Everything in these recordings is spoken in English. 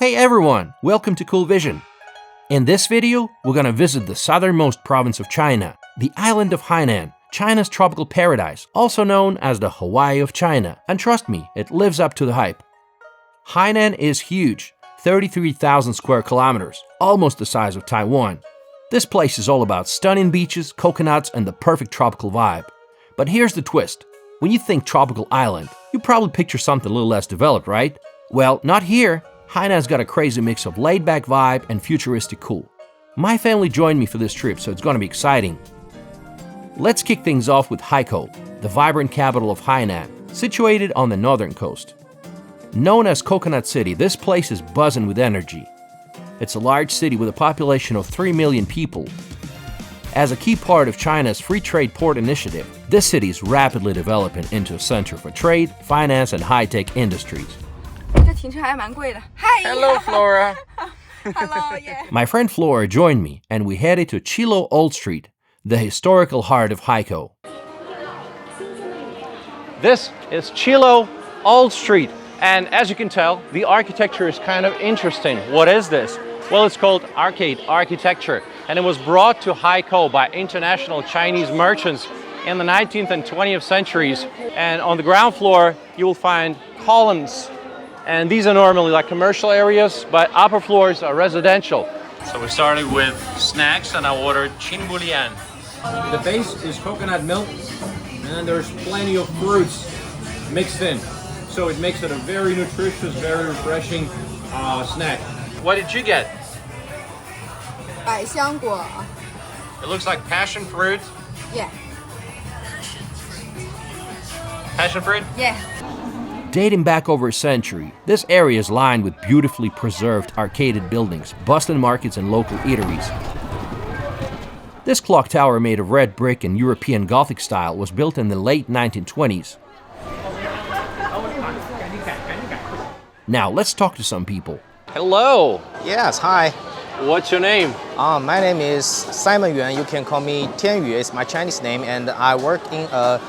Hey everyone, welcome to Cool Vision. In this video, we're gonna visit the southernmost province of China, the island of Hainan, China's tropical paradise, also known as the Hawaii of China. And trust me, it lives up to the hype. Hainan is huge, 33,000 square kilometers, almost the size of Taiwan. This place is all about stunning beaches, coconuts, and the perfect tropical vibe. But here's the twist. When you think tropical island, you probably picture something a little less developed, right? Well, not here. Hainan's got a crazy mix of laid-back vibe and futuristic cool. My family joined me for this trip, so it's gonna be exciting. Let's kick things off with Haikou, the vibrant capital of Hainan, situated on the northern coast. Known as Coconut City, this place is buzzing with energy. It's a large city with a population of 3 million people. As a key part of China's Free Trade Port Initiative, this city is rapidly developing into a center for trade, finance, and high-tech industries. Hello, Flora. Hello, yeah. My friend Flora joined me, and we headed to Chilo Old Street, the historical heart of Haikou. This is Chilo Old Street, and as you can tell, the architecture is kind of interesting. What is this? Well, it's called arcade architecture, and it was brought to Haikou by international Chinese merchants in the 19th and 20th centuries. And on the ground floor, you will find columns. And these are normally like commercial areas, but upper floors are residential. So we started with snacks and I ordered qinbulian. The base is coconut milk, and then there's plenty of fruits mixed in. So it makes it a very nutritious, very refreshing snack. What did you get? 百香果 It looks like passion fruit. Yeah. Passion fruit? Yeah. Dating back over a century, this area is lined with beautifully preserved arcaded buildings, bustling markets, and local eateries. This clock tower made of red brick in European Gothic style was built in the late 1920s. Now let's talk to some people. Hello. Yes, hi. What's your name? My name is Simon Yuan. You can call me Tianyu. It's my Chinese name, and I work in a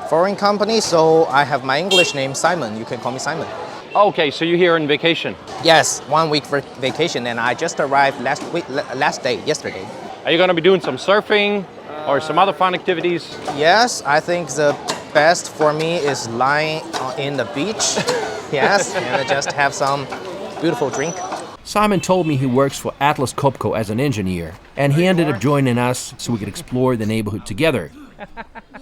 foreign company, so I have my English name Simon. You can call me Simon. Okay, so you're here on vacation. Yes, 1 week vacation, and I just arrived yesterday. Are you going to be doing some surfing or some other fun activities? Yes, I think the best for me is lying in the beach. Yes, and just have some beautiful drink. Simon told me he works for Atlas Copco as an engineer, and he ended up joining us so we could explore the neighborhood together.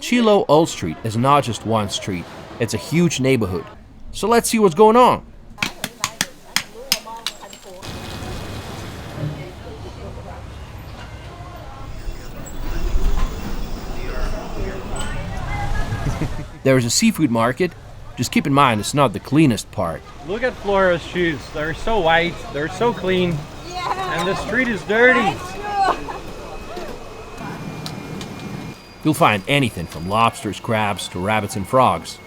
Chilo Old Street is not just one street, it's a huge neighborhood. So let's see what's going on. There is a seafood market. Just keep in mind it's not the cleanest part. Look at Flora's shoes. They're so white, they're so clean, and the street is dirty. You'll find anything from lobsters, crabs, to rabbits and frogs.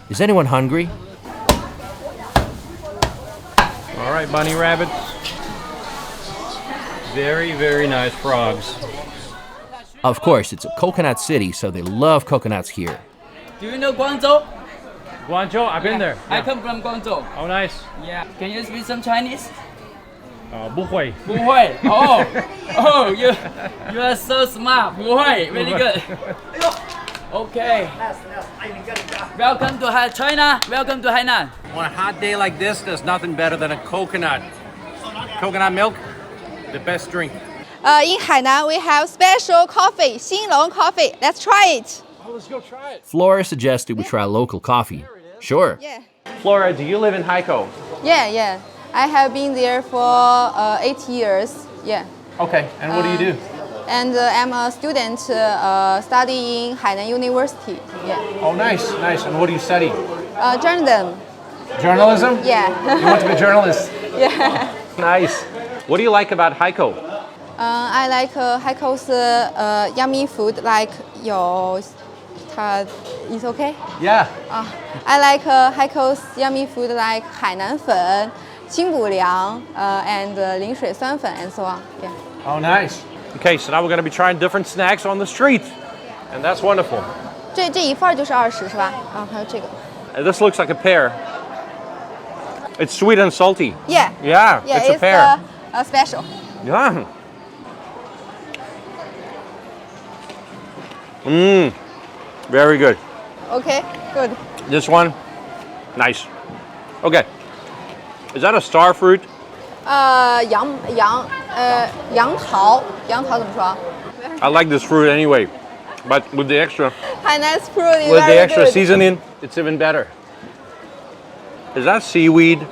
Is anyone hungry? All right, bunny rabbits. Very, very nice frogs. Of course, it's a coconut city, so they love coconuts here. Do you know Guangzhou? Guangzhou, I've been there. I come from Guangzhou. Oh, nice. Yeah. Can you speak some Chinese? 不会. 不会. Oh, you are so smart. 不会. Very good. Okay. Welcome to China. Welcome to Hainan. On a hot day like this, there's nothing better than a coconut. Coconut milk, the best drink. In Hainan, we have special coffee, Xinlong coffee. Let's try it. Oh, let's go try it. Flora suggested we try local coffee. Sure. Yeah. Flora, do you live in Haikou? Yeah. I have been there for 8 years. Yeah. Okay, and what do you do? And I'm a student studying Hainan University. Yeah. Oh, nice. And what do you study? Journalism. Journalism? Yeah. You want to be a journalist? Yeah. Nice. What do you like about Haikou? I like Haikou's yummy food, like it's okay? Yeah. I like Haikou's yummy food like Hainan fen, 清补凉, and 淋水酸粉 and so on. Yeah. Oh, nice. Okay, so now we're going to be trying different snacks on the street, and that's wonderful. 这一份就是20是吧？还有这个。This looks like a pear. It's sweet and salty. Yeah. Yeah, Yeah, it's a pear. Special. Yeah. Mmm. Very good. Okay, good. This one, nice. Okay. Is that a star fruit? 杨桃怎么说 I like this fruit anyway, but with the extra？Hainan fruit is with the very extra good. seasoning, it's even better. Is that seaweed?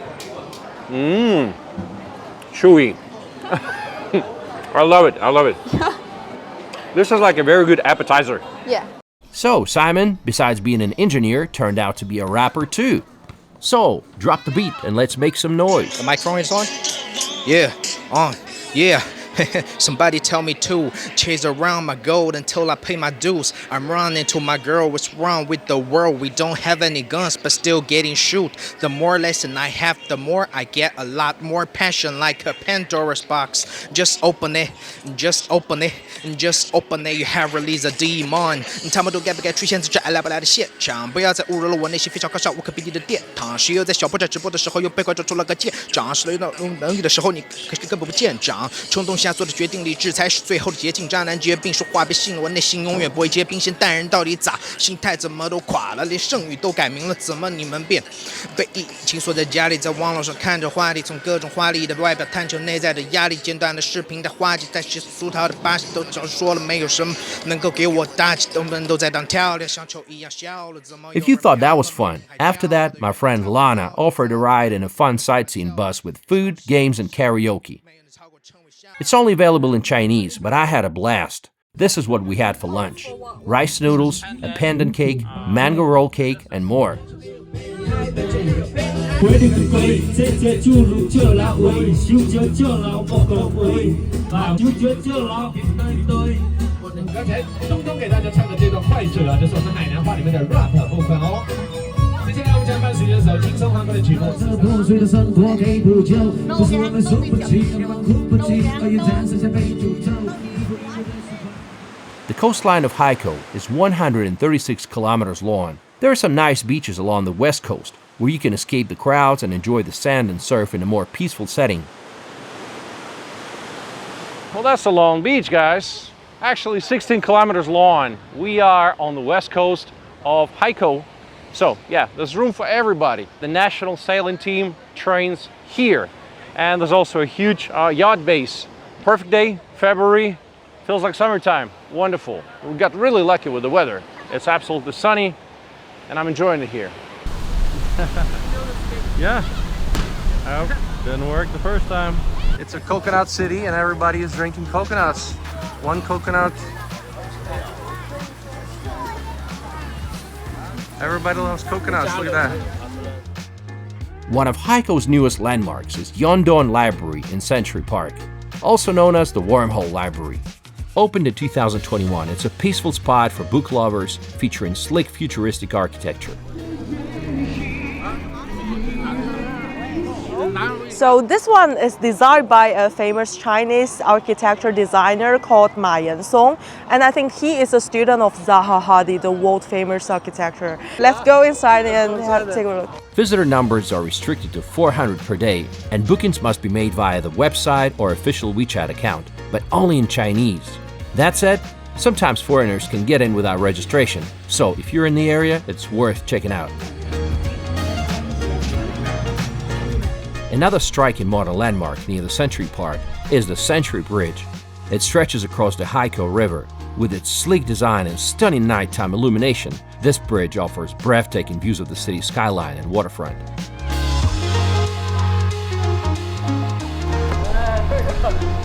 Mmm. Chewy. I love it. I love it. This is like a very good appetizer. Yeah. So, Simon, besides being an engineer, turned out to be a rapper too. So, drop the beat and let's make some noise. The microphone is on? Yeah, on. Yeah. Somebody tell me to chase around my gold until I pay my dues. I'm running to my girl. What's wrong with the world? We don't have any guns, but still getting shoot. The more lesson I have, the more I get. A lot more passion, like a Pandora's box. Just open it, just open it, just open it. You have released a demon. 他们都该不该出现在这爱来不来的现场？不要再侮辱了我内心非常高尚、无可比拟的殿堂。谁又在小破站直播的时候又被观众出了个剑掌？是遇到能力的时候，你可是根本不见长。冲动下做的决定，理智才是最后的捷径。渣男绝病，说话别信了，我内心永远不会结冰。现代人到底咋？心态怎么都垮了，连剩语都改名了，怎么你们变？被疫情锁在家里，在网络上看着话题，从各种华丽的外表探求内在的压力。简短的视频，太滑稽，太俗套的把戏都早说了，没有什么能够给我打击。我们都在当跳梁，像球一样笑了，怎么？ If you thought that was fun, after that, my friend Lana offered a ride in a fun sightseeing bus with food, games, and karaoke. It's only available in Chinese, but I had a blast. This is what we had for lunch: rice noodles, a pandan cake, mango roll cake, and more. The coastline of Haikou is 136 kilometers long. There are some nice beaches along the west coast where you can escape the crowds and enjoy the sand and surf in a more peaceful setting. Well, that's a long beach, guys. Actually 16 kilometers long. We are on the west coast of Haikou. So yeah, there's room for everybody. The national sailing team trains here. And there's also a huge yacht base. Perfect day, February. Feels like summertime. Wonderful. We got really lucky with the weather. It's absolutely sunny and I'm enjoying it here. Yeah. Didn't work the first time. It's a coconut city and everybody is drinking coconuts. One coconut. Everybody loves coconuts. Look at that. One of Haikou's newest landmarks is Yondon Library in Century Park, also known as the Wormhole Library. Opened in 2021, it's a peaceful spot for book lovers featuring slick futuristic architecture. So this one is designed by a famous Chinese architecture designer called Ma Yansong, and I think he is a student of Zaha Hadid, the world famous architecture. Let's go inside and take a look. Visitor numbers are restricted to 400 per day, and bookings must be made via the website or official WeChat account, but only in Chinese. That said, sometimes foreigners can get in without registration, so if you're in the area, it's worth checking out. Another striking modern landmark near the Century Park is the Century Bridge. It stretches across the Haikou River. With its sleek design and stunning nighttime illumination, this bridge offers breathtaking views of the city's skyline and waterfront.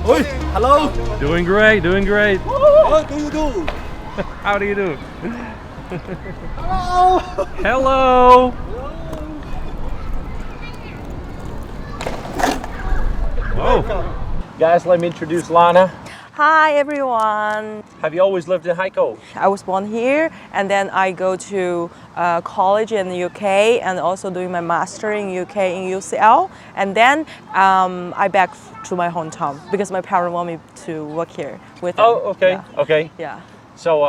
Oi, hello. Doing great, doing great. What do you do? How do you do? Hello. Hello. Oh, guys, let me introduce Lana. Hi everyone. Have you always lived in Haikou? I was born here and then I go to college in the UK and also doing my master in UK in UCL, and then I back to my hometown because my parents want me to work here with them. Oh, okay, Yeah. okay. Yeah. So,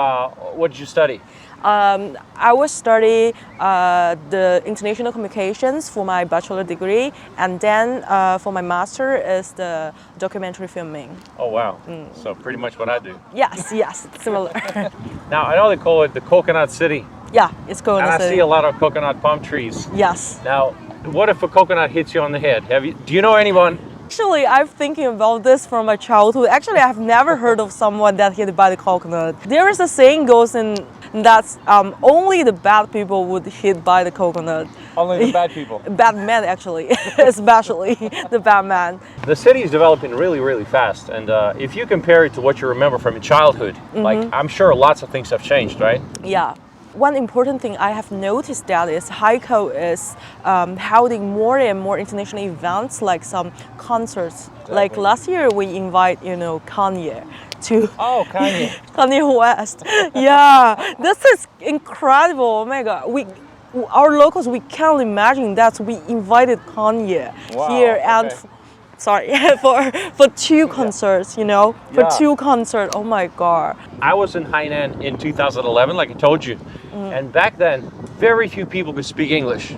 what did you study? I will study the international communications for my bachelor degree, and then for my master is the documentary filming. Oh wow, so pretty much what I do. Yes, yes, similar. Now I know they call it the Coconut City, Yeah, it's going and to I see a lot of coconut palm trees. Yes. Now, what if a coconut hits you on the head? Do you know anyone? Actually, I'm thinking about this from my childhood. Actually, I have never heard of someone that hit by the coconut. There is a saying goes in that only the bad people would hit by the coconut. Only the bad people. Bad men, actually, especially the bad man. The city is developing really, really fast, and if you compare it to what you remember from your childhood, like I'm sure lots of things have changed, right? Yeah. One important thing I have noticed that is Haikou is holding more and more international events, like some concerts. Like last year, we invite Kanye to Kanye. Kanye West. Yeah, this is incredible. Oh my God, our locals, we can't imagine that we invited Kanye here and. Sorry, for two concerts, for two concerts. Oh my God. I was in Hainan in 2011, like I told you, and back then, very few people could speak English.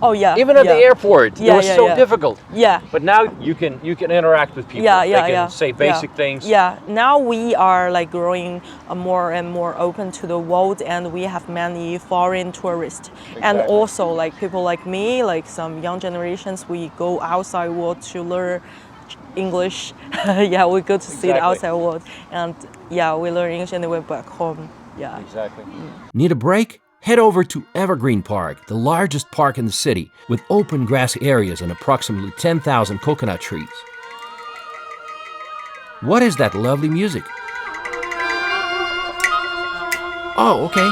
Oh yeah. Even at the airport, it was so difficult. Yeah. But now you can interact with people. They can say basic things. Yeah. Now we are like growing more and more open to the world, and we have many foreign tourists, and also like people like me, like some young generations, we go outside world to learn English. Yeah, we go to see the outside world, and we learn English and then we're back home. Yeah. Exactly. Need a break? Head over to Evergreen Park, the largest park in the city, with open grass areas and approximately 10,000 coconut trees. What is that lovely music? Oh, okay.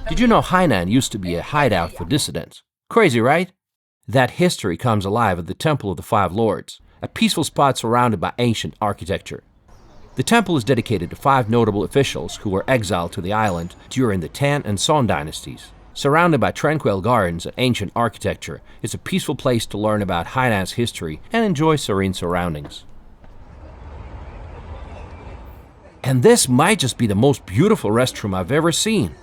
Did you know Hainan used to be a hideout for dissidents? Crazy, right? That history comes alive at the Temple of the Five Lords, a peaceful spot surrounded by ancient architecture. The temple is dedicated to 5 notable officials who were exiled to the island during the Tang and Song dynasties. Surrounded by tranquil gardens and ancient architecture, it's a peaceful place to learn about Hainan's history and enjoy serene surroundings. And this might just be the most beautiful restroom I've ever seen.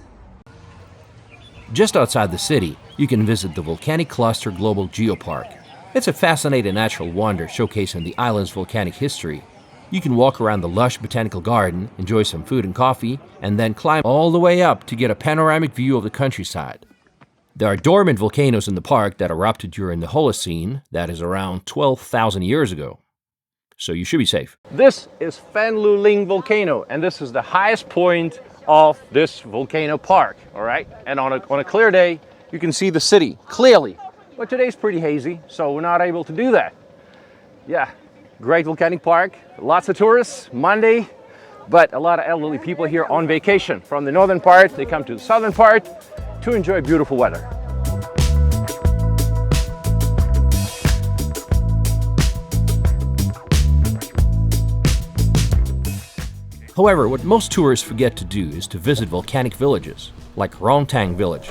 Just outside the city, you can visit the Volcanic Cluster Global Geopark. It's a fascinating natural wonder showcasing the island's volcanic history. You can walk around the lush botanical garden, enjoy some food and coffee, and then climb all the way up to get a panoramic view of the countryside. There are dormant volcanoes in the park that erupted during the Holocene, that is around 12,000 years ago. So you should be safe. This is Fanluling Volcano, and this is the highest point of this volcano park, all right? And on a clear day, you can see the city clearly. But today's pretty hazy, so we're not able to do that. Yeah, great volcanic park, lots of tourists, Monday, but a lot of elderly people here on vacation. From the northern part, they come to the southern part to enjoy beautiful weather. However, what most tourists forget to do is to visit volcanic villages, like Rongtang Village.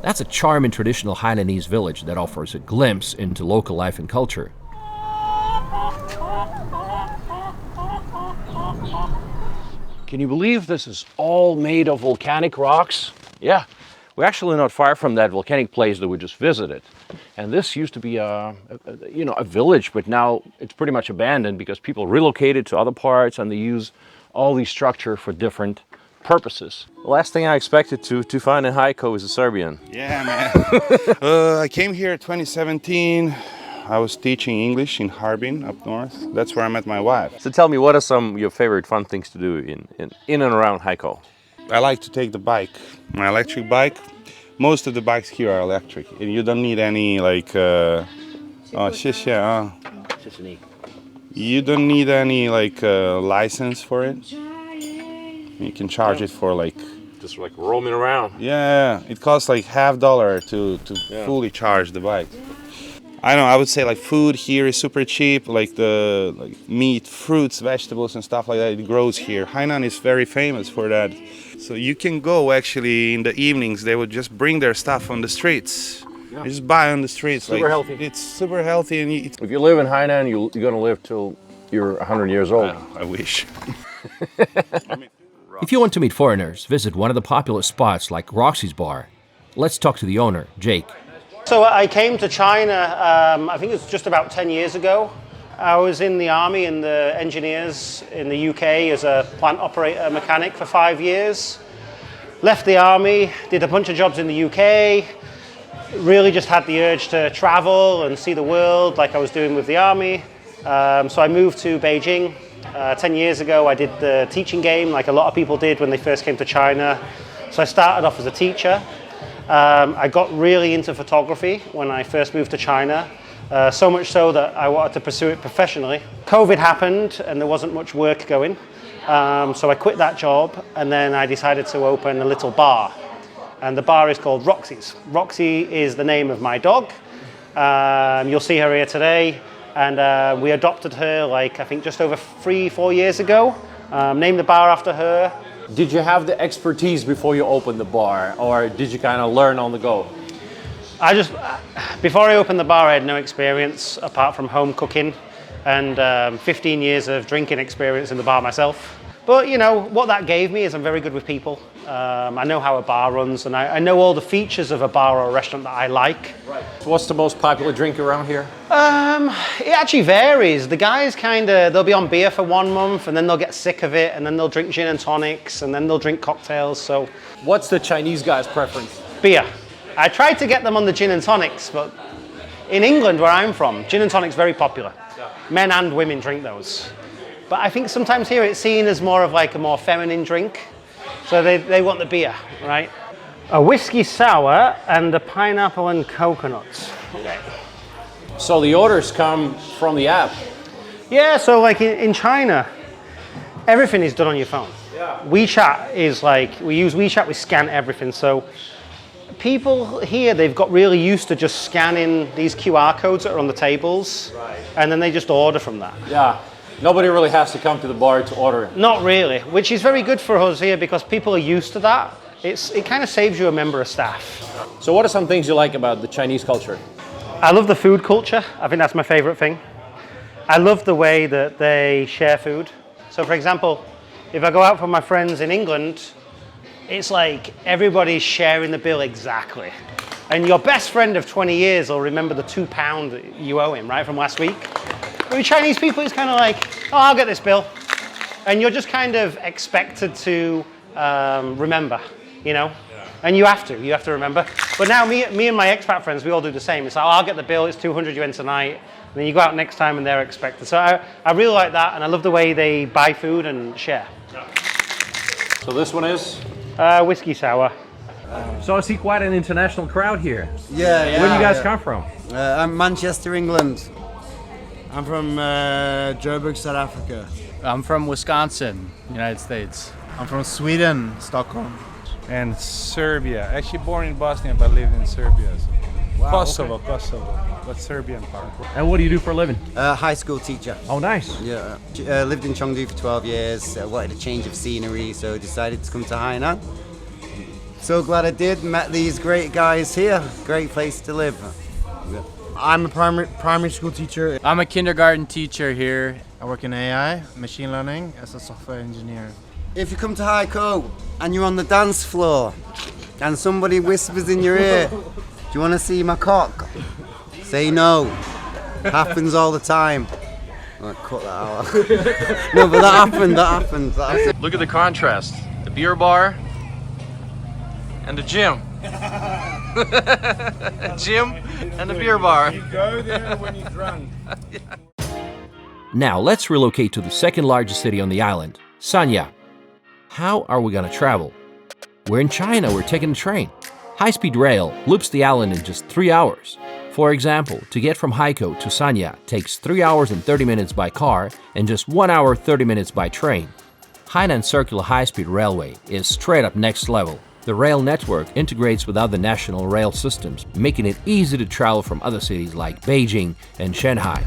That's a charming traditional Hainanese village that offers a glimpse into local life and culture. Can you believe this is all made of volcanic rocks? Yeah, we're actually not far from that volcanic place that we just visited. And this used to be a village, but now it's pretty much abandoned because people relocated to other parts and they use all these structure for different purposes. The last thing I expected to find in Haikou is a Serbian. Yeah, man. I came here in 2017. I was teaching English in Harbin up north. That's where I met my wife. So tell me, what are some of your favorite fun things to do in and around Haikou? I like to take the bike, my electric bike. Most of the bikes here are electric, and you don't need any you don't need any license for it. You can charge it for just roaming around. Yeah, it costs like $50 to fully charge the bike. I don't know, I would say food here is super cheap, meat, fruits, vegetables and stuff like that, it grows here. Hainan is very famous for that. So you can go actually in the evenings, they would just bring their stuff on the streets. You just buy on the streets. Super healthy. It's super healthy, and If you live in Hainan, you're going to live till you're 100 years old. I wish. If you want to meet foreigners, visit one of the popular spots like Roxy's Bar. Let's talk to the owner, Jake. So I came to China, I think it was just about 10 years ago. I was in the army and the engineers in the UK as a plant operator mechanic for 5 years. Left the army, did a bunch of jobs in the UK, really just had the urge to travel and see the world like I was doing with the army. So I moved to Beijing. 10 years ago I did the teaching game like a lot of people did when they first came to China. So I started off as a teacher. I got really into photography when I first moved to China, so much so that I wanted to pursue it professionally. COVID happened and there wasn't much work going, so I quit that job and then I decided to open a little bar. And the bar is called Roxy's. Roxy is the name of my dog. You'll see her here today. And we adopted her like I think just over 3-4 years ago, named the bar after her. Did you have the expertise before you opened the bar, or did you kind of learn on the go? Before I opened the bar, I had no experience apart from home cooking and 15 years of drinking experience in the bar myself. But you know, what that gave me is I'm very good with people. I know how a bar runs and I know all the features of a bar or a restaurant that I like. Right. What's the most popular drink around here? It actually varies. The guys they'll be on beer for 1 month and then they'll get sick of it and then they'll drink gin and tonics and then they'll drink cocktails. So, what's the Chinese guy's preference? Beer. I tried to get them on the gin and tonics, but in England where I'm from, gin and tonic's very popular. Yeah. Men and women drink those. But I think sometimes here it's seen as more of like a more feminine drink. So they want the beer, right? A whiskey sour and a pineapple and coconut. Okay. So the orders come from the app? Yeah, so like in China, everything is done on your phone. Yeah. WeChat is like, we use WeChat, we scan everything. So people here, they've got really used to just scanning these QR codes that are on the tables. Right. And then they just order from that. Yeah. Nobody really has to come to the bar to order. Not really, which is very good for us here because people are used to that. It kind of saves you a member of staff. So what are some things you like about the Chinese culture? I love the food culture. I think that's my favorite thing. I love the way that they share food. So for example, if I go out with my friends in England, it's like everybody's sharing the bill exactly. And your best friend of 20 years will remember the £2 that you owe him, right, from last week. With Chinese people, it's kind of like, oh, I'll get this bill. And you're just kind of expected to remember, you know? Yeah. And you have to remember. But now me and my expat friends, we all do the same. It's like, oh, I'll get the bill, it's 200 yuan tonight. And then you go out next time and they're expected. So I really like that, and I love the way they buy food and share. Yeah. So this one is? Whiskey sour. So I see quite an international crowd here. Yeah. Where do you guys come from? I'm Manchester, England. I'm from Joburg, South Africa. I'm from Wisconsin, United States. I'm from Sweden, Stockholm. And Serbia. Actually born in Bosnia, but lived in Serbia. Wow, Kosovo, okay. Kosovo, but Serbian part. And what do you do for a living? High school teacher. Oh, nice. Yeah. Lived in Chengdu for 12 years. Wanted a change of scenery, so decided to come to Hainan. So glad I did. Met these great guys here. Great place to live. Yeah. I'm a primary school teacher. I'm a kindergarten teacher here. I work in AI, machine learning, as a software engineer. If you come to Haikou and you're on the dance floor and somebody whispers in your ear, do you want to see my cock? Say no. Happens all the time. I'll cut that out. No, but that happened. Look at the contrast. The beer bar and the gym. A gym and a beer bar. You go there when you're drunk. Now let's relocate to the second largest city on the island, Sanya. How are we gonna travel? We're in China, we're taking a train. High-speed rail loops the island in just 3 hours. For example, to get from Haikou to Sanya takes 3 hours and 30 minutes by car and just 1 hour 30 minutes by train. Hainan Circular High-Speed Railway is straight up next level. The rail network integrates with other national rail systems, making it easy to travel from other cities like Beijing and Shanghai.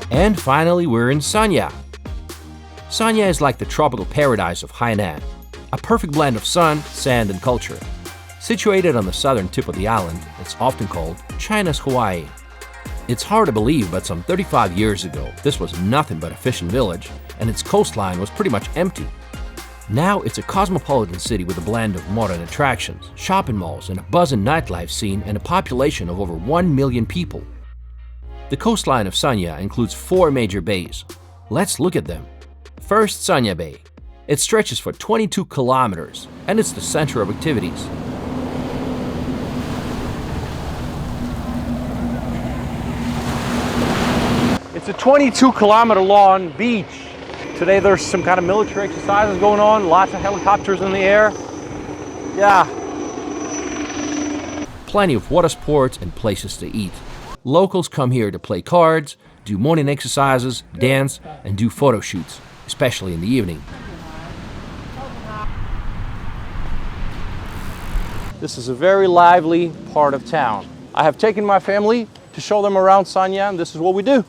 And finally, we're in Sanya. Sanya is like the tropical paradise of Hainan, a perfect blend of sun, sand, and culture. Situated on the southern tip of the island, it's often called China's Hawaii. It's hard to believe, but some 35 years ago, this was nothing but a fishing village, and its coastline was pretty much empty. Now it's a cosmopolitan city with a blend of modern attractions, shopping malls, and a buzzing nightlife scene, and a population of over 1 million people. The coastline of Sanya includes 4 major bays. Let's look at them. First, Sanya Bay. It stretches for 22 kilometers, and it's the center of activities. It's a 22-kilometer long beach. Today there's some kind of military exercises going on, lots of helicopters in the air. Yeah. Plenty of water sports and places to eat. Locals come here to play cards, do morning exercises, dance, and do photo shoots, especially in the evening. This is a very lively part of town. I have taken my family to show them around Sanya, and this is what we do.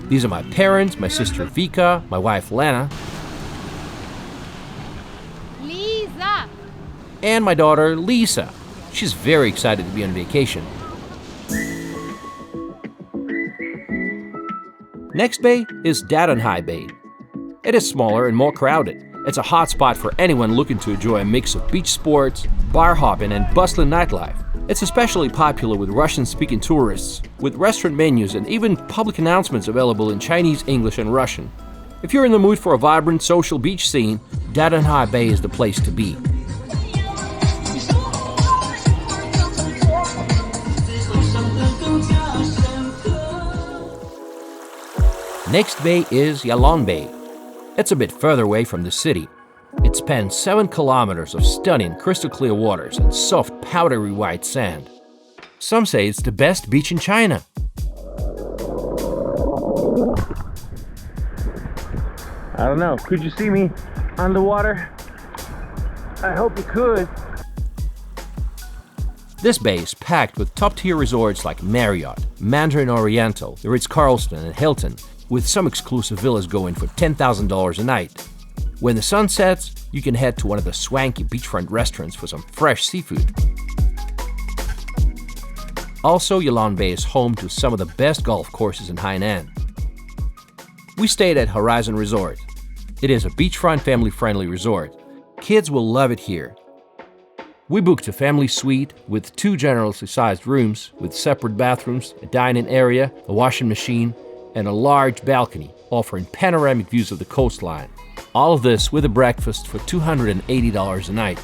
These are my parents, my sister Vika, my wife Lana, Lisa, and my daughter Lisa. She's very excited to be on vacation. Next bay is Houhai Bay. It is smaller and more crowded. It's a hot spot for anyone looking to enjoy a mix of beach sports, bar hopping, and bustling nightlife. It's especially popular with Russian-speaking tourists, with restaurant menus and even public announcements available in Chinese, English, and Russian. If you're in the mood for a vibrant social beach scene, Houhai Bay is the place to be. Next bay is Yalong Bay. It's a bit further away from the city. It spans 7 kilometers of stunning crystal clear waters and soft powdery white sand. Some say it's the best beach in China. I don't know, could you see me underwater? I hope you could. This bay is packed with top-tier resorts like Marriott, Mandarin Oriental, the Ritz-Carlton, and Hilton, with some exclusive villas going for $10,000 a night. When the sun sets, you can head to one of the swanky beachfront restaurants for some fresh seafood. Also, Yalong Bay is home to some of the best golf courses in Hainan. We stayed at Horizon Resort. It is a beachfront, family-friendly resort. Kids will love it here. We booked a family suite with 2 generously sized rooms with separate bathrooms, a dining area, a washing machine, and a large balcony offering panoramic views of the coastline. All of this with a breakfast for $280 a night.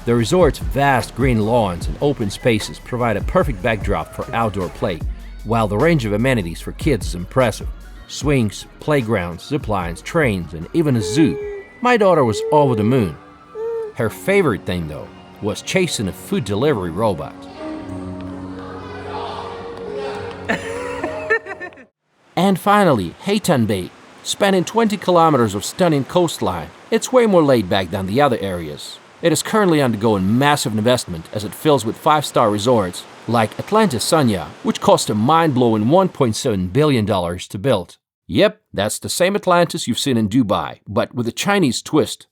The resort's vast green lawns and open spaces provide a perfect backdrop for outdoor play, while the range of amenities for kids is impressive. Swings, playgrounds, zip lines, trains, and even a zoo. My daughter was over the moon. Her favorite thing, though, was chasing a food delivery robot. And finally, Haikou Bay. Spanning 20 kilometers of stunning coastline, it's way more laid back than the other areas. It is currently undergoing massive investment as it fills with 5-star resorts like Atlantis Sanya, which cost a mind-blowing $1.7 billion to build. Yep, that's the same Atlantis you've seen in Dubai, but with a Chinese twist.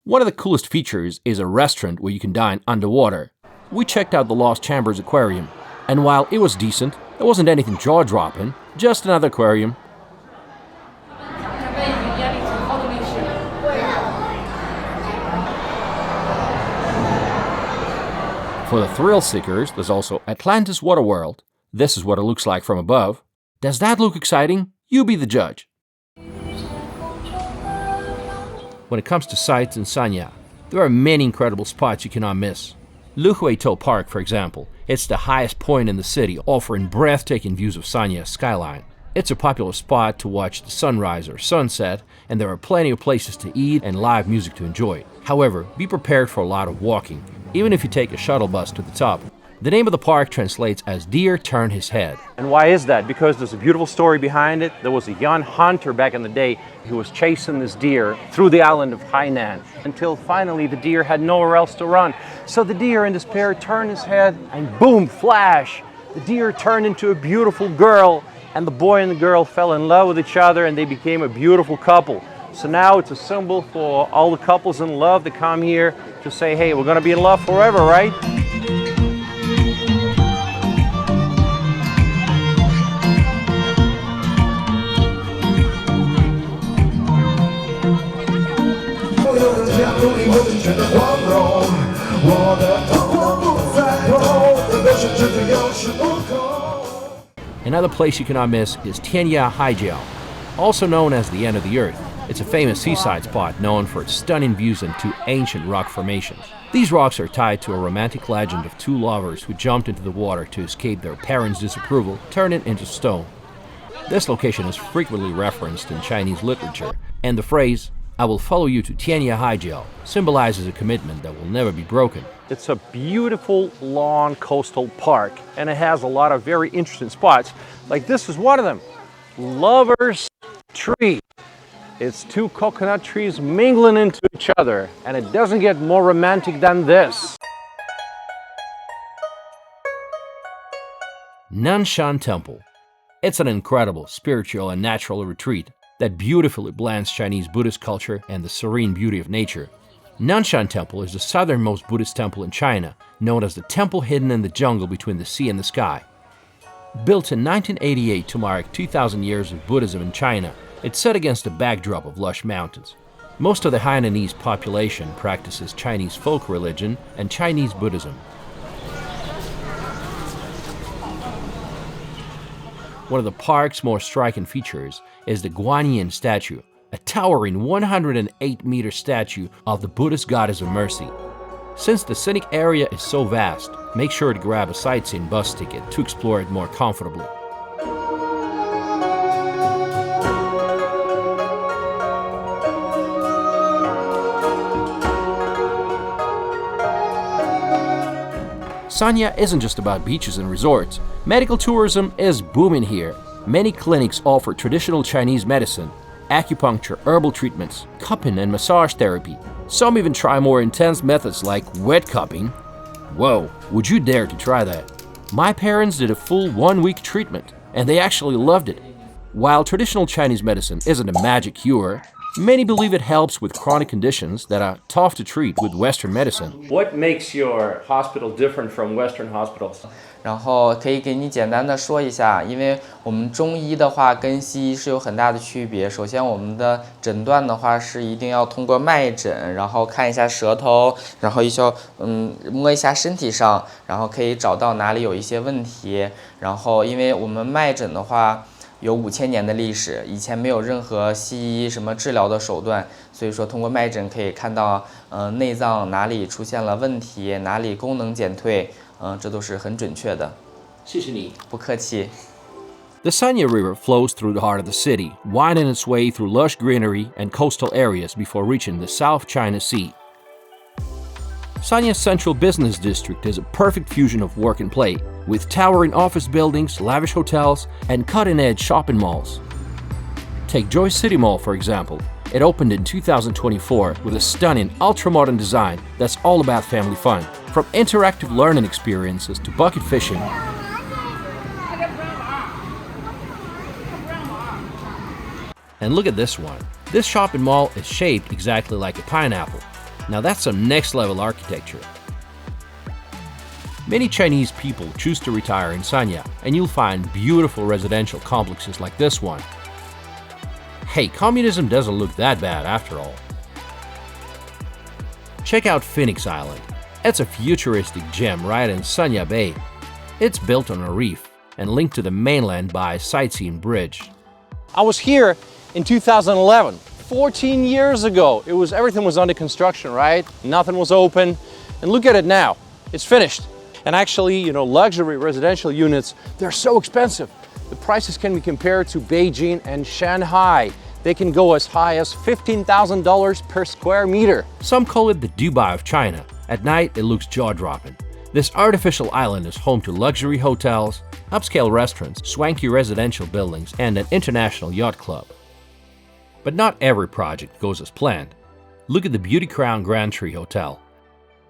One of the coolest features is a restaurant where you can dine underwater. We checked out the Lost Chambers Aquarium, and while it was decent, it wasn't anything jaw-dropping, just another aquarium. For the thrill seekers, there's also Atlantis Waterworld. This is what it looks like from above. Does that look exciting? You be the judge. When it comes to sights in Sanya, there are many incredible spots you cannot miss. Luhuitou Park, for example, it's the highest point in the city, offering breathtaking views of Sanya's skyline. It's a popular spot to watch the sunrise or sunset, and there are plenty of places to eat and live music to enjoy. However, be prepared for a lot of walking, even if you take a shuttle bus to the top. The name of the park translates as Deer Turned His Head. And why is that? Because there's a beautiful story behind it. There was a young hunter back in the day who was chasing this deer through the island of Hainan until finally the deer had nowhere else to run. So the deer in despair turned his head and boom, flash! The deer turned into a beautiful girl, and the boy and the girl fell in love with each other and they became a beautiful couple. So now it's a symbol for all the couples in love that come here to say, hey, we're going to be in love forever, right? Another place you cannot miss is Sanya Haikou, also known as the end of the earth. It's a famous seaside spot known for its stunning views into ancient rock formations. These rocks are tied to a romantic legend of two lovers who jumped into the water to escape their parents' disapproval, turning into stone. This location is frequently referenced in Chinese literature, and the phrase, "I will follow you to Sanya Haikou," symbolizes a commitment that will never be broken. It's a beautiful lawn coastal park, and it has a lot of very interesting spots. Like this is one of them, Lover's Tree. It's two coconut trees mingling into each other, and it doesn't get more romantic than this. Nanshan Temple. It's an incredible spiritual and natural retreat that beautifully blends Chinese Buddhist culture and the serene beauty of nature. Nanshan Temple is the southernmost Buddhist temple in China, known as the temple hidden in the jungle between the sea and the sky. Built in 1988 to mark 2,000 years of Buddhism in China, it's set against a backdrop of lush mountains. Most of the Hainanese population practices Chinese folk religion and Chinese Buddhism. One of the park's more striking features is the Wanning statue, a towering 108-meter statue of the Buddhist goddess of mercy. Since the scenic area is so vast, make sure to grab a sightseeing bus ticket to explore it more comfortably. Sanya isn't just about beaches and resorts. Medical tourism is booming here. Many clinics offer traditional Chinese medicine, acupuncture, herbal treatments, cupping and massage therapy. Some even try more intense methods like wet cupping. Whoa, would you dare to try that? My parents did a full 1-week treatment, and they actually loved it. While traditional Chinese medicine isn't a magic cure, many believe it helps with chronic conditions that are tough to treat with Western medicine. What makes your hospital different from Western hospitals? 然后可以给你简单的说一下，因为我们中医的话跟西医是有很大的区别。首先，我们的诊断的话是一定要通过脉诊，然后看一下舌头，然后摸一下身体上，然后可以找到哪里有一些问题。然后，因为我们脉诊的话有5000年的历史，以前没有任何西医什么治疗的手段，所以说通过脉诊可以看到内脏哪里出现了问题，哪里功能减退。这都是很准确的。谢谢你。不客气。The Sanya River flows through the heart of the city, winding its way through lush greenery and coastal areas before reaching the South China Sea. Sanya's central business district is a perfect fusion of work and play, with towering office buildings, lavish hotels, and cutting-edge shopping malls. Take Joy City Mall, for example. It opened in 2024 with a stunning, ultra-modern design that's all about family fun. From interactive learning experiences to bucket fishing. And look at this one. This shopping mall is shaped exactly like a pineapple. Now that's some next-level architecture. Many Chinese people choose to retire in Sanya, and you'll find beautiful residential complexes like this one. Hey, communism doesn't look that bad after all. Check out Phoenix Island. It's a futuristic gem right in Houhai Bay. It's built on a reef and linked to the mainland by a sightseeing bridge. I was here in 2011, 14 years ago. Everything was under construction, right? Nothing was open. And look at it now. It's finished. And actually, luxury residential units, they're so expensive. The prices can be compared to Beijing and Shanghai. They can go as high as $15,000 per square meter. Some call it the Dubai of China. At night, it looks jaw-dropping. This artificial island is home to luxury hotels, upscale restaurants, swanky residential buildings, and an international yacht club. But not every project goes as planned. Look at the Beauty Crown Grand Tree Hotel.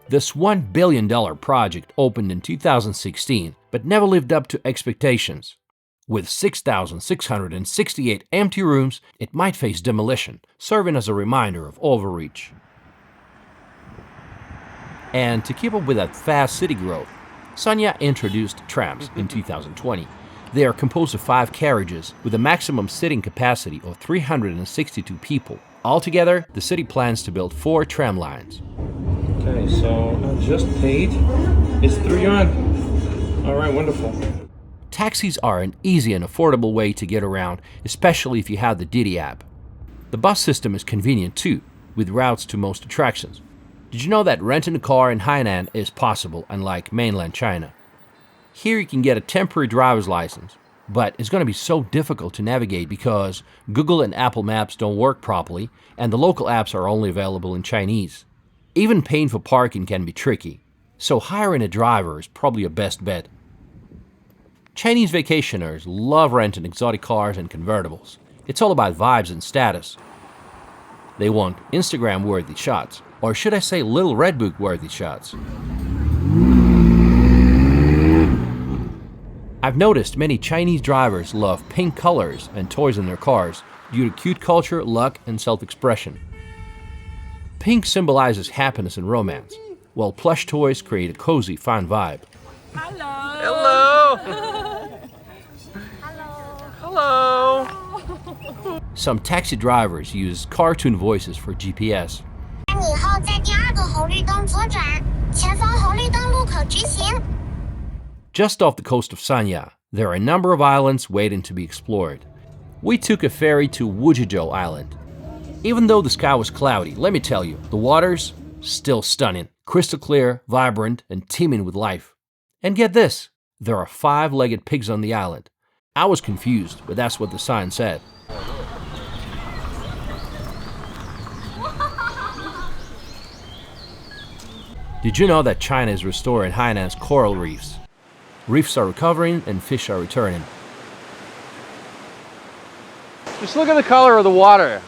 This $1 billion project opened in 2016, but never lived up to expectations. With 6,668 empty rooms, it might face demolition, serving as a reminder of overreach. And to keep up with that fast city growth, Sanya introduced trams in 2020. They are composed of 5 carriages with a maximum sitting capacity of 362 people. Altogether, the city plans to build 4 tram lines. Okay, so I just paid. It's 3 yuan. All right, wonderful. Taxis are an easy and affordable way to get around, especially if you have the Didi app. The bus system is convenient too, with routes to most attractions. Did you know that renting a car in Hainan is possible, unlike mainland China? Here you can get a temporary driver's license, but it's going to be so difficult to navigate because Google and Apple Maps don't work properly, and the local apps are only available in Chinese. Even paying for parking can be tricky, so hiring a driver is probably your best bet. Chinese vacationers love renting exotic cars and convertibles. It's all about vibes and status. They want Instagram-worthy shots, or should I say Little Red Book-worthy shots. I've noticed many Chinese drivers love pink colors and toys in their cars due to cute culture, luck, and self-expression. Pink symbolizes happiness and romance, while plush toys create a cozy, fun vibe. Hello. Hello. Some taxi drivers use cartoon voices for GPS. Just off the coast of Sanya, there are a number of islands waiting to be explored. We took a ferry to Wuzhizhou Island. Even though the sky was cloudy, let me tell you, the water's still stunning, crystal clear, vibrant, and teeming with life. And get this, there are 5-legged pigs on the island. I was confused, but that's what the sign said. Did you know that China is restoring Hainan's coral reefs? Reefs are recovering and fish are returning. Just look at the color of the water.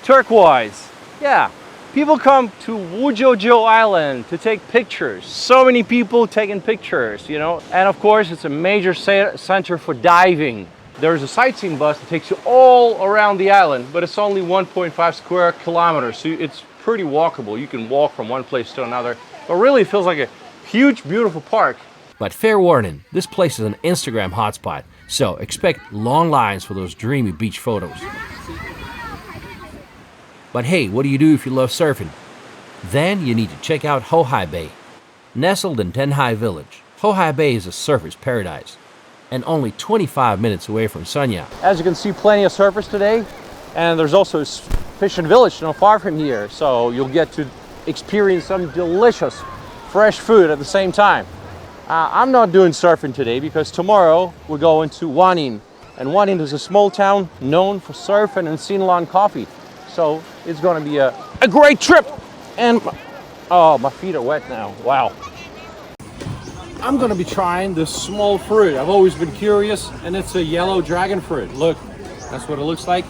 Turquoise. Yeah. People come to Wuzhizhou Island to take pictures. So many people taking pictures, you know. And of course, it's a major center for diving. There's a sightseeing bus that takes you all around the island, but it's only 1.5 square kilometers, so it's pretty walkable. You can walk from one place to another. But really, it feels like a huge, beautiful park. But fair warning, this place is an Instagram hotspot, so expect long lines for those dreamy beach photos. But hey, what do you do if you love surfing? Then you need to check out Houhai Bay. Nestled in Tenhai village, Houhai Bay is a surfer's paradise, and only 25 minutes away from Sanya. As you can see, plenty of surfers today, and there's also a fishing village not far from here, so you'll get to experience some delicious fresh food at the same time. I'm not doing surfing today because tomorrow we're going to Wanning, and Wanning is a small town known for surfing and Ceylon coffee. So it's going to be a great trip. And oh, my feet are wet now. Wow. I'm going to be trying this small fruit. I've always been curious, and it's a yellow dragon fruit. Look, that's what it looks like.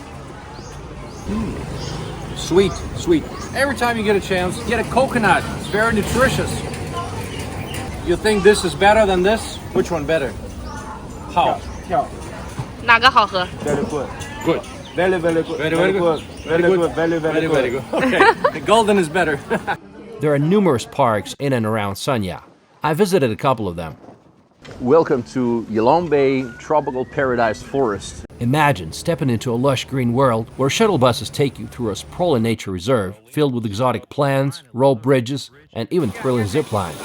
Sweet, sweet. Every time you get a chance, get a coconut. It's very nutritious. You think this is better than this? Which one better? How? 哪个好喝? Very good. Good. Very, very good. Very good. Very good. Very, very good. Okay, the golden is better. There are numerous parks in and around Sanya. I visited a couple of them. Welcome to Houhai Bay Tropical Paradise Forest. Imagine stepping into a lush green world where shuttle buses take you through a sprawling nature reserve filled with exotic plants, rope bridges, and even thrilling zip lines.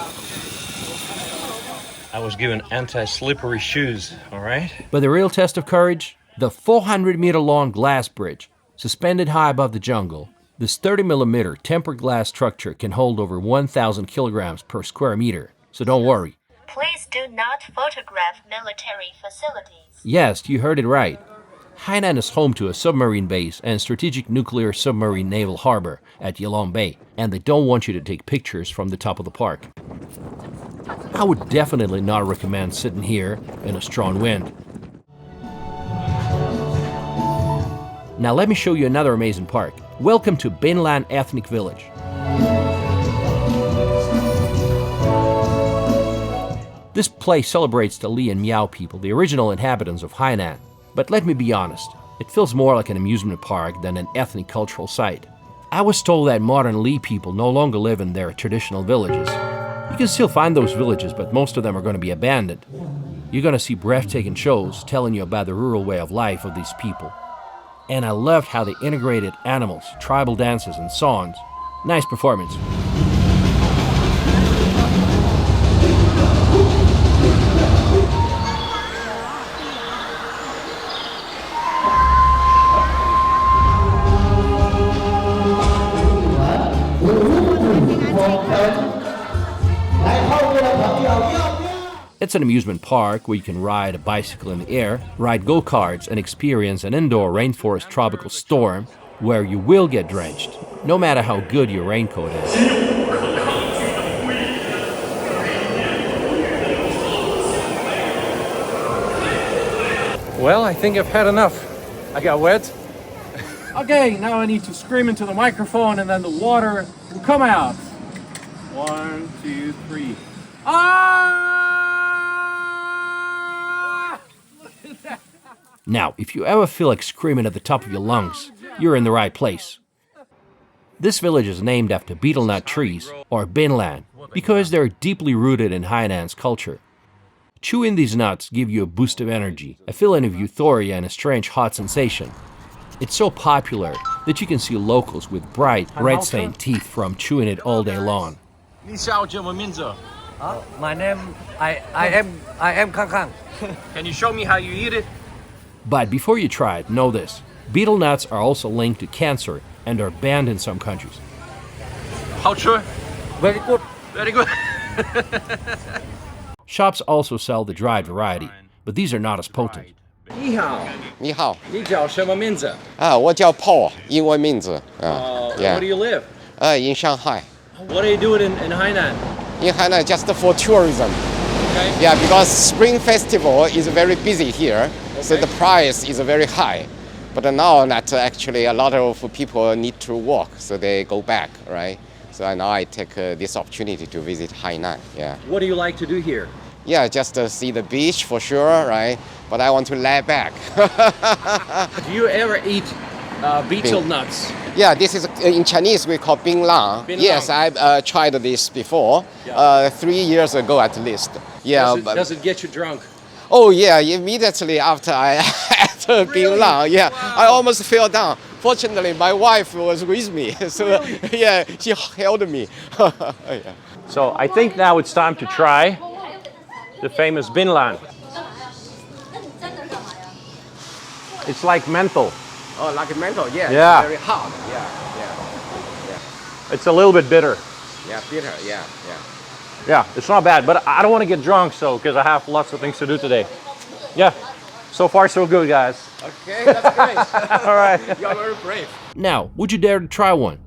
I was given anti-slippery shoes, all right? But the real test of courage? The 400-meter-long glass bridge. Suspended high above the jungle, this 30-millimeter tempered glass structure can hold over 1,000 kilograms per square meter. So don't worry. Please do not photograph military facilities. Yes, you heard it right. Hainan is home to a submarine base and strategic nuclear submarine naval harbor at Houhai Bay, and they don't want you to take pictures from the top of the park. I would definitely not recommend sitting here in a strong wind. Now let me show you another amazing park. Welcome to Binlan Ethnic Village. This place celebrates the Li and Miao people, the original inhabitants of Hainan. But let me be honest, it feels more like an amusement park than an ethnic cultural site. I was told that modern Li people no longer live in their traditional villages. You can still find those villages, but most of them are going to be abandoned. You're going to see breathtaking shows telling you about the rural way of life of these people. And I loved how they integrated animals, tribal dances, and songs. Nice performance. It's an amusement park where you can ride a bicycle in the air, ride go-karts, and experience an indoor rainforest tropical storm where you will get drenched, no matter how good your raincoat is. Well, I think I've had enough. I got wet. Okay, now I need to scream into the microphone and then the water will come out. 1, 2, 3. Ah! Now, if you ever feel like screaming at the top of your lungs, you're in the right place. This village is named after betel nut trees, or binlan, because they're deeply rooted in Hainan's culture. Chewing these nuts give you a boost of energy, a feeling of euphoria, and a strange hot sensation. It's so popular that you can see locals with bright, red-stained teeth from chewing it all day long. My name, I am Kang Kang. Can you show me how you eat it? But before you try it, know this. Betel nuts are also linked to cancer and are banned in some countries. How true? Very good. Very good. Shops also sell the dried variety, but these are not as potent. 你好，你好，你叫什么名字？我叫 Paul， 英文名字。Where do you live? In Shanghai. What are you doing in Hainan? In Hainan, just for tourism. Okay. Yeah, because Spring Festival is very busy here, so the price is very high. But now that actually a lot of people need to work, so they go back, right? So now I take this opportunity to visit Hainan. Yeah. What do you like to do here? Yeah, just see the beach for sure, right? But I want to lay back. Do you ever eat betel nuts? Yeah, this is in Chinese we call binlang. Yes, I've tried this before, 3 years ago at least. Yeah. Does it get you drunk? Oh yeah, immediately after I ate binlang, yeah, wow. I almost fell down. Fortunately, my wife was with me, so yeah, she held me. Yeah. So I think now it's time to try the famous binlan. It's like menthol. Oh, like menthol, yeah. Yeah. It's very hot. Yeah. It's a little bit bitter. Yeah, bitter. Yeah. Yeah, it's not bad, but I don't want to get drunk, so because I have lots of things to do today. Yeah, so far so good, guys. Okay, that's great. All right. You're very brave. Now, would you dare to try one?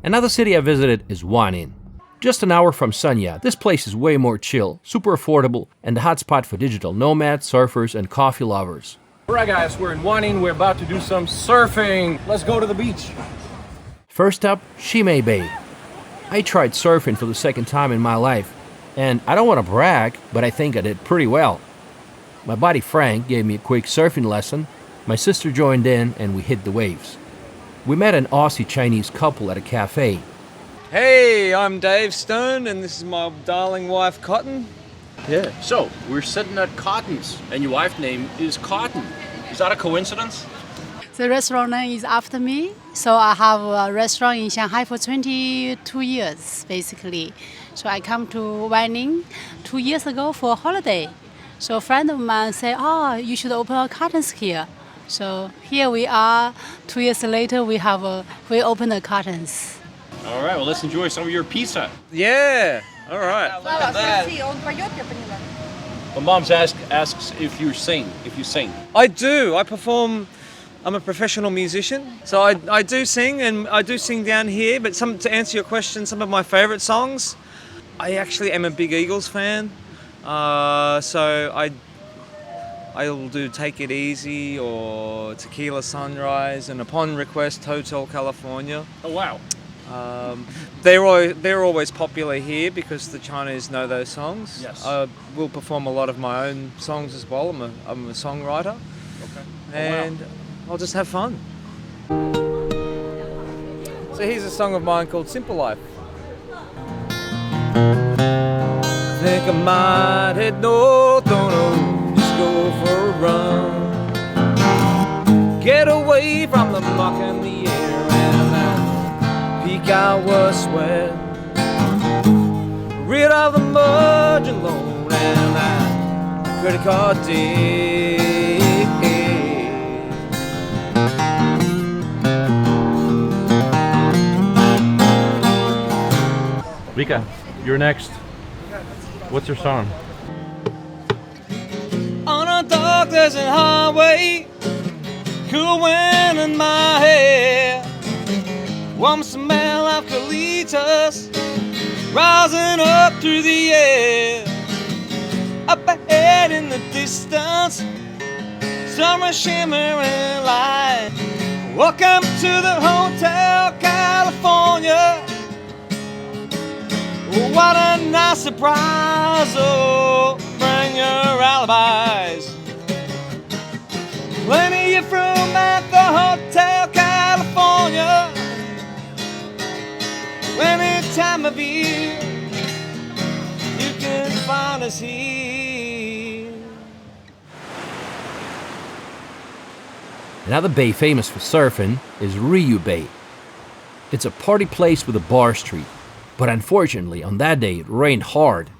Another city I visited is Wanning. Just an hour from Sanya, this place is way more chill, super affordable, and a hotspot for digital nomads, surfers, and coffee lovers. All right, guys, we're in Wanning. We're about to do some surfing. Let's go to the beach. First up, Houhai Bay. I tried surfing for the second time in my life, and I don't want to brag, but I think I did pretty well. My buddy Frank gave me a quick surfing lesson, my sister joined in, and we hit the waves. We met an Aussie-Chinese couple at a cafe. Hey, I'm Dave Stone, and this is my darling wife, Cotton. Yeah. So, we're sitting at Cotton's, and your wife's name is Cotton. Is that a coincidence? The restaurant is after me. So I have a restaurant in Shanghai for 22 years, basically. So I come to Wanning 2 years ago for a holiday. So a friend of mine said, oh, you should open a Cotton's here. So here we are. 2 years later, we opened a Cotton's. All right, well, let's enjoy some of your pizza. Yeah, all right. Look at that. My mom asks if you sing. I do. I perform. I'm a professional musician, so I do sing, and I do sing down here. But to answer your question, some of my favourite songs, I actually am a big Eagles fan. So I'll do Take It Easy or Tequila Sunrise, and upon request, Hotel California. Oh wow! They're always popular here because the Chinese know those songs. Yes. I will perform a lot of my own songs as well. I'm a songwriter. Okay. And I'll just have fun. So here's a song of mine called Simple Life. Think I might head north, don't know, just go for a run. Get away from the muck and the air and that peak hour sweat. Rid of the mud and load and that credit card debt. Vika, you're next. What's your song? On a dark desert highway, cool wind in my hair, warm smell of eucalyptus rising up through the air. Up ahead in the distance, summer shimmering light. Welcome to the Hotel California. What a nice surprise, oh, bring your alibis. Plenty of room at the Hotel California. Any time of year, you can find us here. Another bay famous for surfing is Houhai Bay. It's a party place with a bar street. But unfortunately, on that day, it rained hard.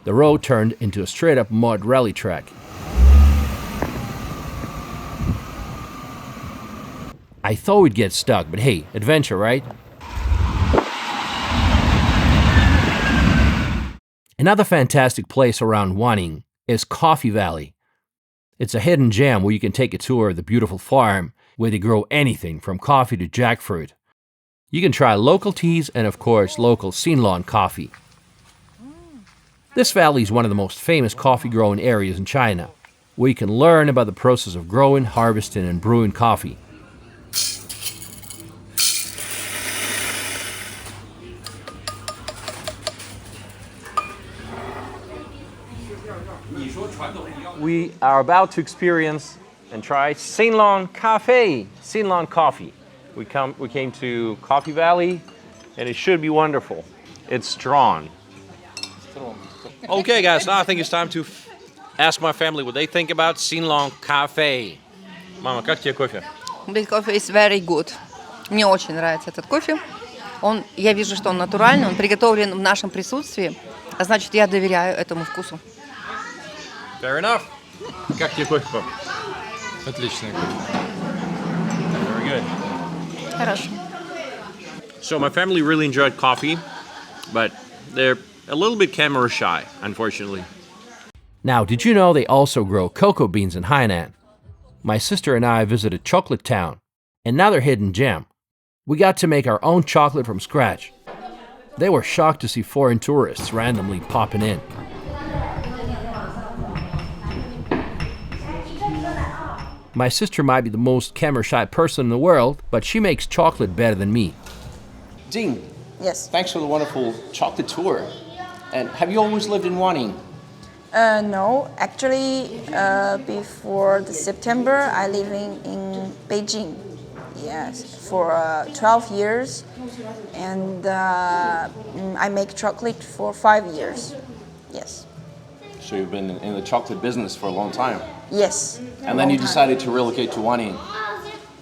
The road turned into a straight-up mud rally track. I thought we'd get stuck, but hey, adventure, right? Another fantastic place around Wanning is Coffee Valley. It's a hidden gem where you can take a tour of the beautiful farm where they grow anything from coffee to jackfruit. You can try local teas and, of course, local Ceylon coffee. This valley is one of the most famous coffee growing areas in China, where you can learn about the process of growing, harvesting, and brewing coffee. We are about to experience and try Ceylon Cafe, Ceylon coffee. We came to Coffee Valley, and it should be wonderful. It's strong. Okay, guys, now I think it's time to ask my family what they think about Ceylon Cafe. Mama, как тебе кофе? This coffee is very good. Мне очень нравится этот кофе. Я вижу, что он натуральный, он приготовлен в нашем присутствии, а значит, я доверяю этому вкусу. Fair enough. Как тебе кофе, пап? Отличный. Very good. Хорошо. So my family really enjoyed coffee, but they're a little bit camera shy, unfortunately. Now, did you know they also grow cocoa beans in Hainan? My sister and I visited Chocolate Town, another hidden gem. We got to make our own chocolate from scratch. They were shocked to see foreign tourists randomly popping in. My sister might be the most camera-shy person in the world, but she makes chocolate better than me. Dean. Yes. Thanks for the wonderful chocolate tour. And have you always lived in Wanning? No, actually, before the September, I living in Beijing. Yes, for 12 years, and I make chocolate for 5 years. Yes. So you've been in the chocolate business for a long time. Yes. And then you decided to relocate to Wanning.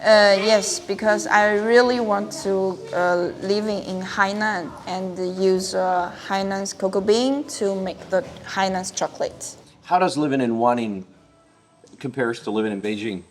Yes, because I really want to live in Hainan and use Hainan's cocoa bean to make the Hainan's chocolate. How does living in Wanning compares to living in Beijing?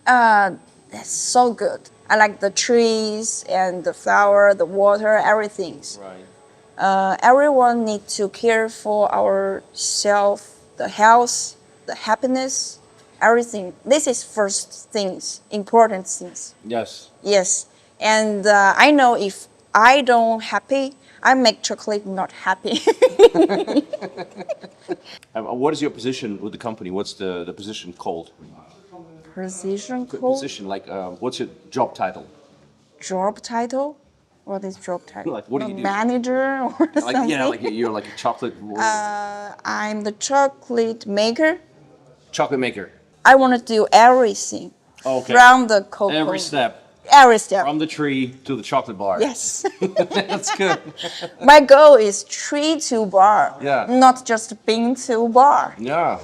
That's so good. I like the trees and the flower, the water, everything. Right. Everyone needs to care for ourselves, the health, the happiness, everything. This is first things, important things. Yes. Yes, and I know if I don't happy, I make chocolate not happy. What is your position with the company? What's the position called? Position called? Position, like what's your job title? Job title? What is job title? Like, what do you do? Manager or something? Yeah, like you're like a chocolate. I'm the chocolate maker. Chocolate maker. I want to do everything. Okay. From the cocoa. Every step. Every step. From the tree to the chocolate bar. Yes. That's good. My goal is tree to bar. Yeah. Not just bean to bar. Yeah.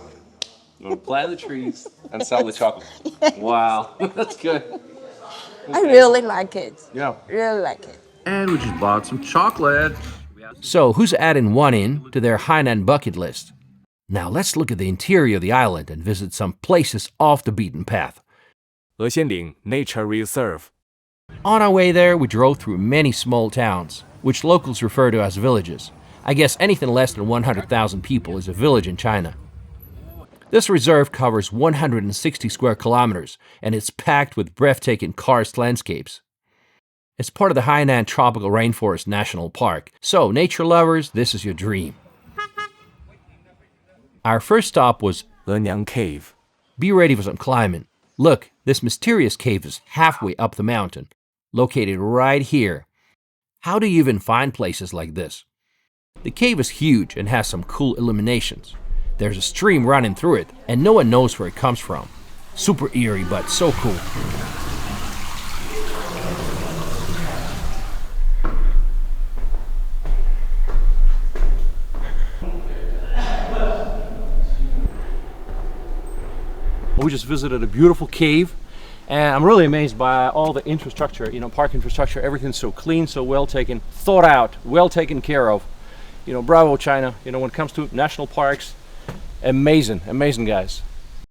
You want to plant the trees and sell the chocolate. Wow, that's good. I really like it. Yeah. Really like it. And we just bought some chocolate. So who's adding Wanning to their Hainan bucket list? Now let's look at the interior of the island and visit some places off the beaten path. Hexianling Nature Reserve. On our way there, we drove through many small towns, which locals refer to as villages. I guess anything less than 100,000 people is a village in China. This reserve covers 160 square kilometers, and it's packed with breathtaking karst landscapes. It's part of the Hainan Tropical Rainforest National Park, so nature lovers, this is your dream. Our first stop was Lenyang Cave. Be ready for some climbing. Look, this mysterious cave is halfway up the mountain, located right here. How do you even find places like this? The cave is huge and has some cool illuminations. There's a stream running through it, and no one knows where it comes from. Super eerie, but so cool. We just visited a beautiful cave, and I'm really amazed by all the infrastructure, park infrastructure. Everything's so clean, so well taken, thought out, well taken care of. Bravo China, when it comes to national parks, amazing, amazing guys.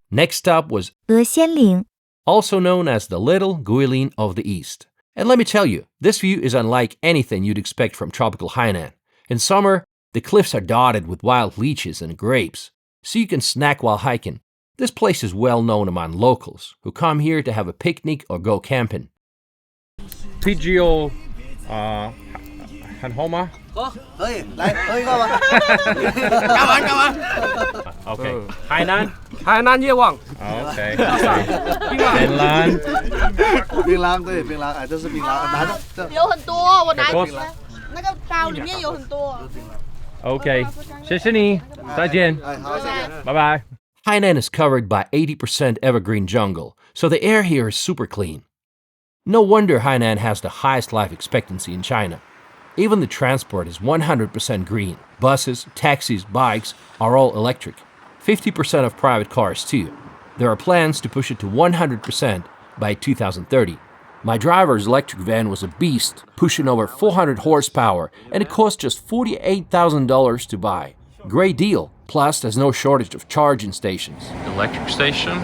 Next stop was Hexianling, also known as the Little Guilin of the East. And let me tell you, this view is unlike anything you'd expect from tropical Hainan. In summer, the cliffs are dotted with wild lychees and grapes, so you can snack while hiking. This place is well known among locals who come here to have a picnic or go camping. PGO Hanhoma? Okay. Hainan? Hainan Ye Wang. Okay. Finland. 槟榔，对，槟榔，这是槟榔，拿着。有很多，我拿一个，那个包里面有很多。Okay. 谢谢你，再见。Bye bye. Hainan is covered by 80% evergreen jungle, so the air here is super clean. No wonder Hainan has the highest life expectancy in China. Even the transport is 100% green. Buses, taxis, bikes are all electric. 50% of private cars too. There are plans to push it to 100% by 2030. My driver's electric van was a beast, pushing over 400 horsepower, and it cost just $48,000 to buy. Great deal. Plus, there's no shortage of charging stations. Electric station.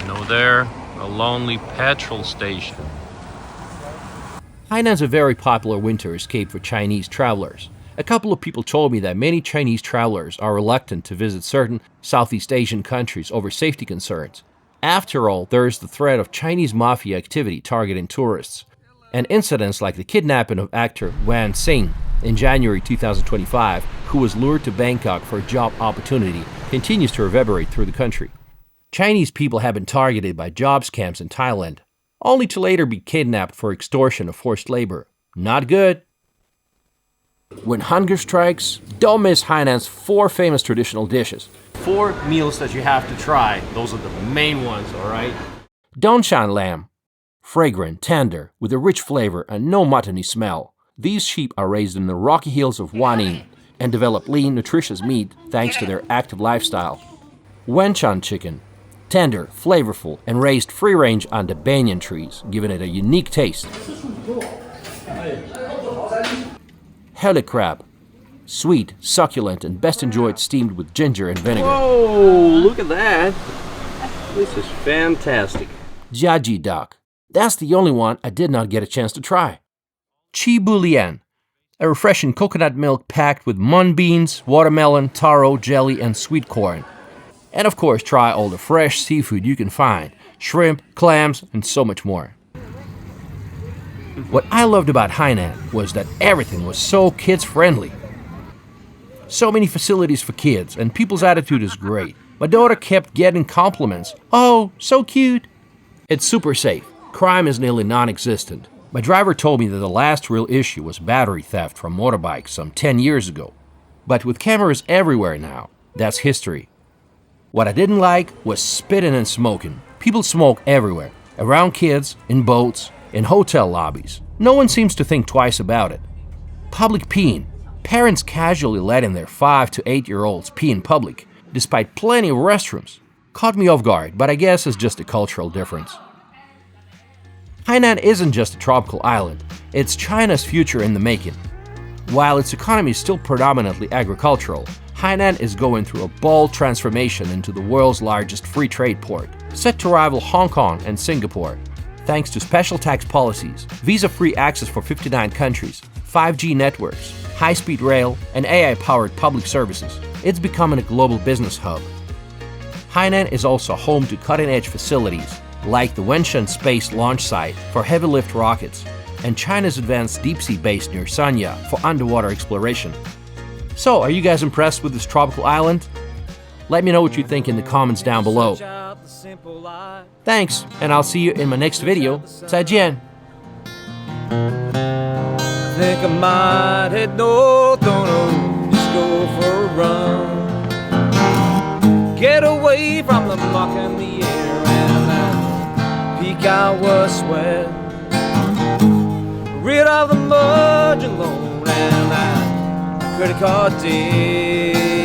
No there. A lonely petrol station. Hainan's a very popular winter escape for Chinese travelers. A couple of people told me that many Chinese travelers are reluctant to visit certain Southeast Asian countries over safety concerns. After all, there is the threat of Chinese mafia activity targeting tourists. And incidents like the kidnapping of actor Wan Xing in January 2025, who was lured to Bangkok for a job opportunity, continues to reverberate through the country. Chinese people have been targeted by job scams in Thailand, only to later be kidnapped for extortion of forced labor. Not good. When hunger strikes, don't miss Hainan's 4 famous traditional dishes. 4 meals that you have to try. Those are the main ones, all right? Nanshan lamb. Fragrant, tender, with a rich flavor and no muttony smell. These sheep are raised in the rocky hills of Wanning and develop lean, nutritious meat thanks to their active lifestyle. Wenchan chicken. Tender, flavorful, and raised free-range under banyan trees, giving it a unique taste. Heli crab. Sweet, succulent, and best enjoyed steamed with ginger and vinegar. Whoa, look at that. This is fantastic. Jiaji duck. That's the only one I did not get a chance to try. Chi bu lian. A refreshing coconut milk packed with mung beans, watermelon, taro, jelly, and sweet corn. And of course, try all the fresh seafood you can find. Shrimp, clams, and so much more. What I loved about Hainan was that everything was so kids-friendly. So many facilities for kids, and people's attitude is great. My daughter kept getting compliments. Oh, so cute. It's super safe. Crime is nearly non-existent. My driver told me that the last real issue was battery theft from motorbikes some 10 years ago. But with cameras everywhere now, that's history. What I didn't like was spitting and smoking. People smoke everywhere, around kids, in boats, in hotel lobbies. No one seems to think twice about it. Public peeing. Parents casually letting their 5 to 8-year-olds pee in public, despite plenty of restrooms. Caught me off guard, but I guess it's just a cultural difference. Hainan isn't just a tropical island, it's China's future in the making. While its economy is still predominantly agricultural, Hainan is going through a bold transformation into the world's largest free trade port, set to rival Hong Kong and Singapore. Thanks to special tax policies, visa-free access for 59 countries, 5G networks, high-speed rail, and AI-powered public services, it's becoming a global business hub. Hainan is also home to cutting-edge facilities like the Nanshan Space Launch Site for heavy-lift rockets and China's advanced deep-sea base near Sanya for underwater exploration. So, are you guys impressed with this tropical island? Let me know what you think in the comments down below. Thanks, and I'll see you in my next video. 再见. Think I might head north on a just go for a run. Get away from the muck in the air and peek out what's wet. Rid of the mud alone and that credit card debt.